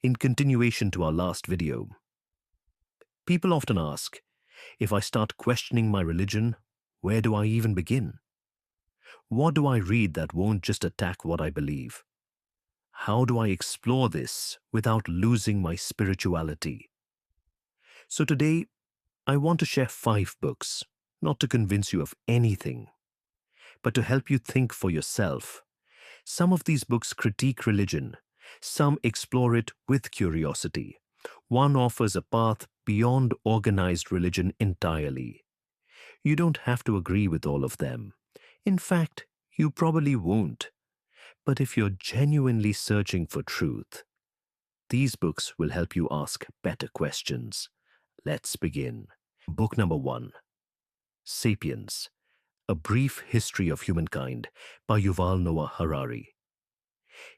In continuation to our last video, people often ask, if I start questioning my religion, where do I even begin? What do I read that won't just attack what I believe? How do I explore this without losing my spirituality? So today, I want to share 5 books, not to convince you of anything, but to help you think for yourself. Some of these books critique religion, some explore it with curiosity. One offers a path beyond organized religion entirely. You don't have to agree with all of them. In fact, you probably won't. But if you're genuinely searching for truth, these books will help you ask better questions. Let's begin. Book number 1, Sapiens, A Brief History of Humankind by Yuval Noah Harari.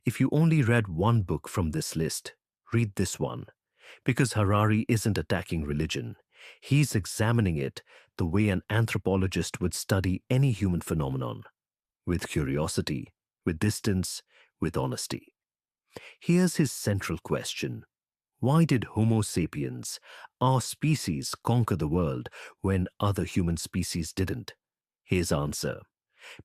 If you only read one book from this list, read this one, because Harari isn't attacking religion. He's examining it the way an anthropologist would study any human phenomenon, with curiosity, with distance, with honesty. Here's his central question. Why did Homo sapiens, our species, conquer the world when other human species didn't? His answer: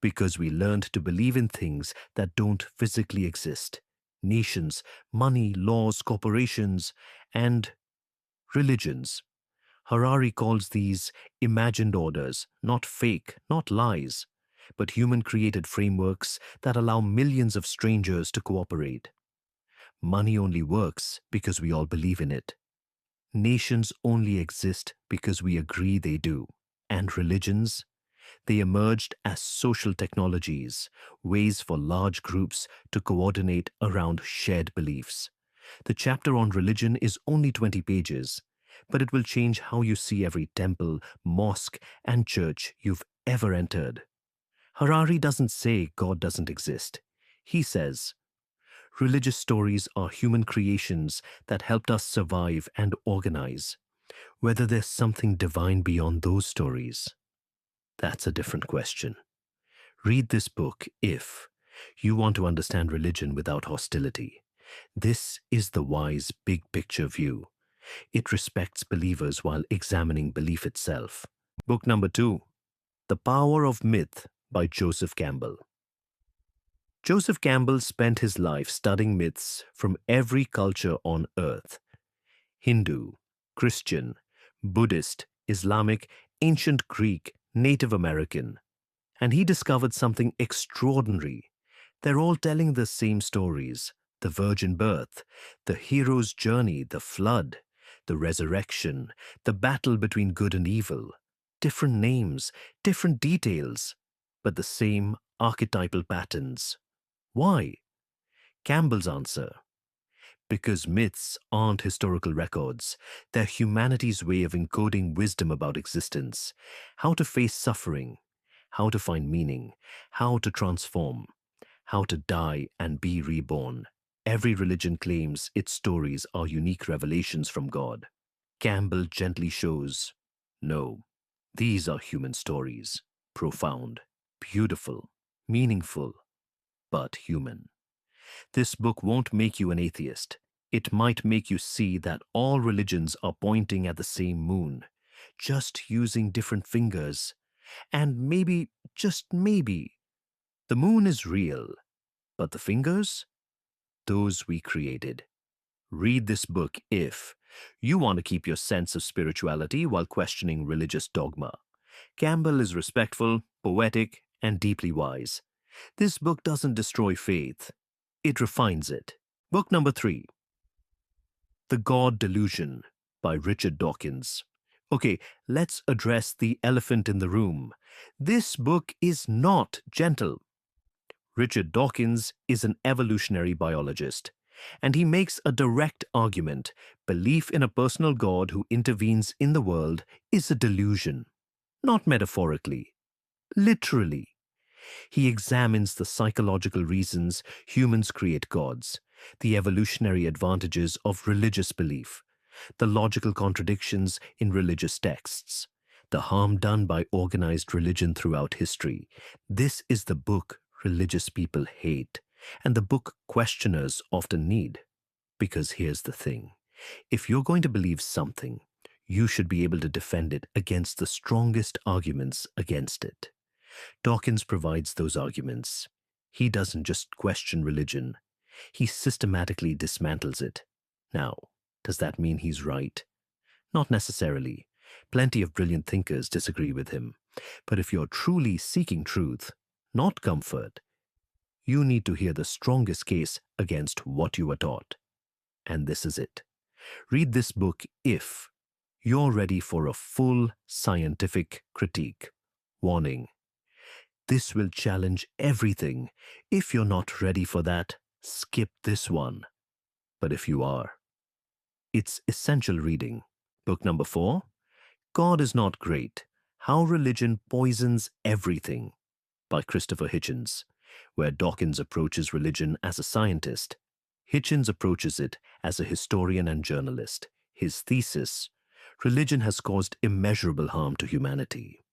because we learned to believe in things that don't physically exist. Nations, money, laws, corporations, and religions. Harari calls these imagined orders, not fake, not lies, but human-created frameworks that allow millions of strangers to cooperate. Money only works because we all believe in it. Nations only exist because we agree they do. And religions? They emerged as social technologies, ways for large groups to coordinate around shared beliefs. The chapter on religion is only 20 pages, but it will change how you see every temple, mosque, and church you've ever entered. Harari doesn't say God doesn't exist. He says, religious stories are human creations that helped us survive and organize. Whether there's something divine beyond those stories, that's a different question. Read this book if you want to understand religion without hostility. This is the wise, big picture view. It respects believers while examining belief itself. Book number 2, The Power of Myth by Joseph Campbell. Joseph Campbell spent his life studying myths from every culture on earth: Hindu, Christian, Buddhist, Islamic, ancient Greek, Native American. And he discovered something extraordinary. They're all telling the same stories: the virgin birth, the hero's journey, the flood, the resurrection, the battle between good and evil. Different names, different details, but the same archetypal patterns. Why? Campbell's answer: because myths aren't historical records. They're humanity's way of encoding wisdom about existence, how to face suffering, how to find meaning, how to transform, how to die and be reborn. Every religion claims its stories are unique revelations from God. Campbell gently shows, no, these are human stories, profound, beautiful, meaningful, but human. This book won't make you an atheist. It might make you see that all religions are pointing at the same moon, just using different fingers. And maybe, just maybe, the moon is real, but the fingers? Those we created. Read this book if you want to keep your sense of spirituality while questioning religious dogma. Campbell is respectful, poetic, and deeply wise. This book doesn't destroy faith. It refines it. Book number 3, The God Delusion by Richard Dawkins. Okay, let's address the elephant in the room. This book is not gentle. Richard Dawkins is an evolutionary biologist, and he makes a direct argument: belief in a personal God who intervenes in the world is a delusion. Not metaphorically, literally. He examines the psychological reasons humans create gods, the evolutionary advantages of religious belief, the logical contradictions in religious texts, the harm done by organized religion throughout history. This is the book religious people hate, and the book questioners often need. Because here's the thing. If you're going to believe something, you should be able to defend it against the strongest arguments against it. Dawkins provides those arguments. He doesn't just question religion, he systematically dismantles it. Now, does that mean he's right? Not necessarily. Plenty of brilliant thinkers disagree with him. But if you're truly seeking truth, not comfort, you need to hear the strongest case against what you were taught. And this is it. Read this book if you're ready for a full scientific critique. Warning: this will challenge everything. If you're not ready for that, skip this one. But if you are, it's essential reading. Book number 4, God is Not Great: How Religion Poisons Everything, by Christopher Hitchens, where Dawkins approaches religion as a scientist. Hitchens approaches it as a historian and journalist. His thesis: religion has caused immeasurable harm to humanity.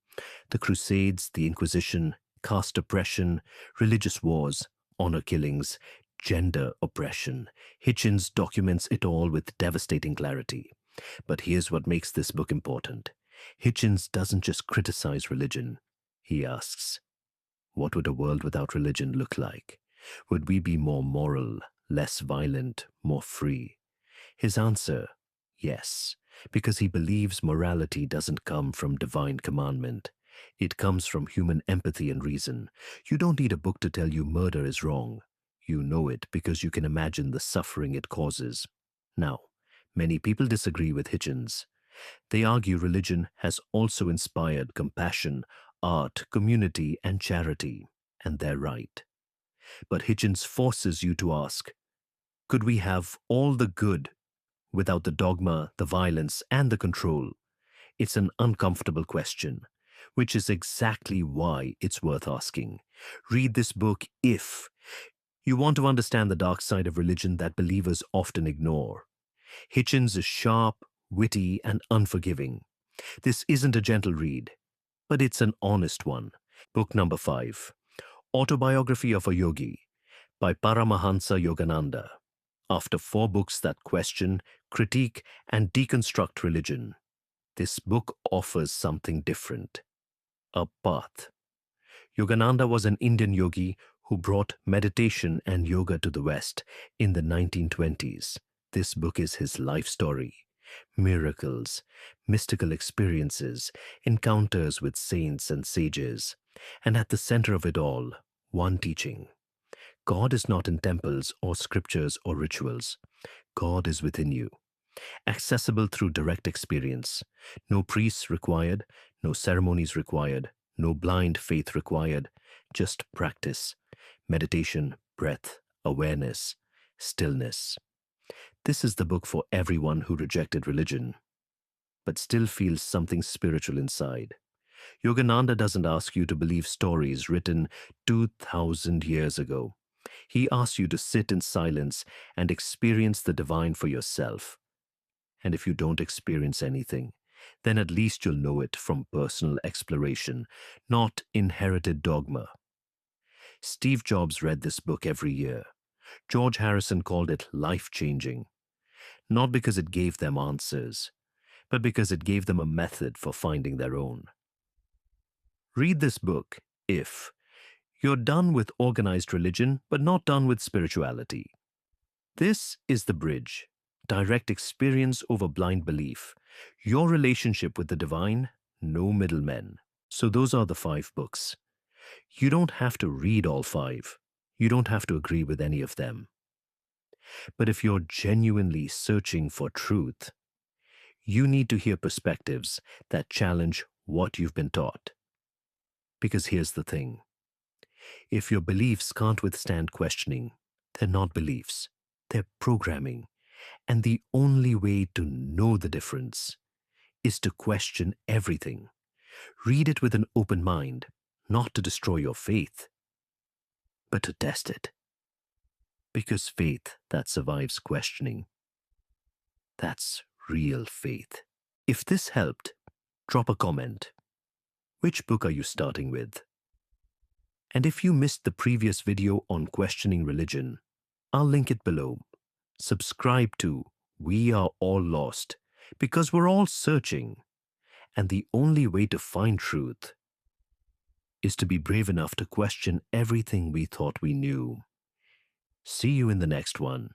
The Crusades, the Inquisition, caste oppression, religious wars, honor killings, gender oppression. Hitchens documents it all with devastating clarity. But here's what makes this book important. Hitchens doesn't just criticize religion. He asks, what would a world without religion look like? Would we be more moral, less violent, more free? His answer: yes, because he believes morality doesn't come from divine commandment. It comes from human empathy and reason. You don't need a book to tell you murder is wrong. You know it because you can imagine the suffering it causes. Now, many people disagree with Hitchens. They argue religion has also inspired compassion, art, community, and charity, and they're right. But Hitchens forces you to ask, could we have all the good without the dogma, the violence, and the control? It's an uncomfortable question, which is exactly why it's worth asking. Read this book if you want to understand the dark side of religion that believers often ignore. Hitchens is sharp, witty, and unforgiving. This isn't a gentle read, but it's an honest one. Book number 5, Autobiography of a Yogi, by Paramahansa Yogananda. After 4 books that question, critique, and deconstruct religion, this book offers something different: a path. Yogananda was an Indian yogi who brought meditation and yoga to the West in the 1920s. This book is his life story. Miracles, mystical experiences, encounters with saints and sages. And at the center of it all, one teaching: God is not in temples or scriptures or rituals. God is within you, accessible through direct experience. No priests required, no ceremonies required, no blind faith required, just practice, meditation, breath, awareness, stillness. This is the book for everyone who rejected religion, but still feels something spiritual inside. Yogananda doesn't ask you to believe stories written 2,000 years ago. He asks you to sit in silence and experience the divine for yourself. And if you don't experience anything, then at least you'll know it from personal exploration, not inherited dogma. Steve Jobs read this book every year. George Harrison called it life-changing, not because it gave them answers, but because it gave them a method for finding their own. Read this book if you're done with organized religion, but not done with spirituality. This is the bridge: direct experience over blind belief, your relationship with the divine, no middlemen. So those are the 5 books. You don't have to read all 5. You don't have to agree with any of them. But if you're genuinely searching for truth, you need to hear perspectives that challenge what you've been taught. Because here's the thing. If your beliefs can't withstand questioning, they're not beliefs. They're programming. And the only way to know the difference is to question everything. Read it with an open mind, not to destroy your faith, but to test it. Because faith that survives questioning, that's real faith. If this helped, drop a comment. Which book are you starting with? And if you missed the previous video on questioning religion, I'll link it below. subscribe to We Are All Lost because we're all searching, and the only way to find truth is to be brave enough to question everything we thought we knew. See you in the next one.